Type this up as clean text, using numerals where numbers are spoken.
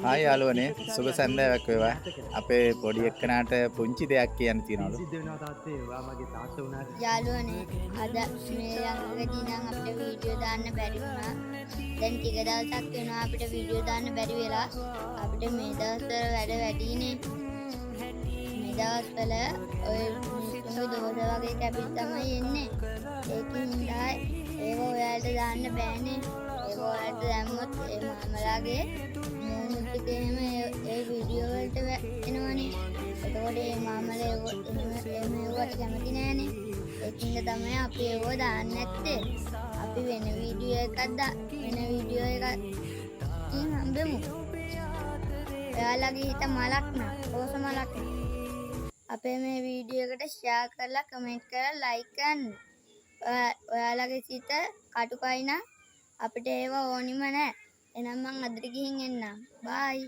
ආයි යාළුවනේ සුබ සන්ධ්‍යාවක් වේවා. අපේ පොඩි එක්කනට පුංචි දෙයක් කියන්න තියනවලු. යාළුවනේ අද මේ ළඟදී නම් අපිට වීඩියෝ දාන්න බැරි වුණා. දැන් ටික දවසක් වෙනවා අපිට වීඩියෝ දාන්න බැරි වෙලා. අපිට මේ දවස්වල වැඩ වැඩිනේ. මේ දවස්වල ඔය මිනිස්සුන්ගේ දෝෂ වගේ කැපිලි තමයි එන්නේ. ඒකින් ඉඳලා ඒව ඔයාලට දාන්න බෑනේ. ඒක ඔයාලට දැම්මොත් ඒ මාමලාගේ මූණුත් එක එහෙම ඒ වීඩියෝ වලට එනවනේ. එතකොට ඒ මාමලා ඒවට කැමති නෑනේ. ඒකින්ද තමයි අපි ඒව දාන්න නැත්තේ. අපි වෙන වීඩියෝ එකකින් හම්බෙමු. ඔයාලගේ හිත මලක් නා රෝස මලක් නා. අපේ මේ වීඩියෝ එකට ෂෙයා කරලා කමෙන්ට් කරලා ලයික් කරන්න. ඔයාලගේ සිත කටුකයි නම් අපිට ඒව ඕනිම නෑ. එහෙනම් මං අදට ගිහින් එන්නම්. බයි.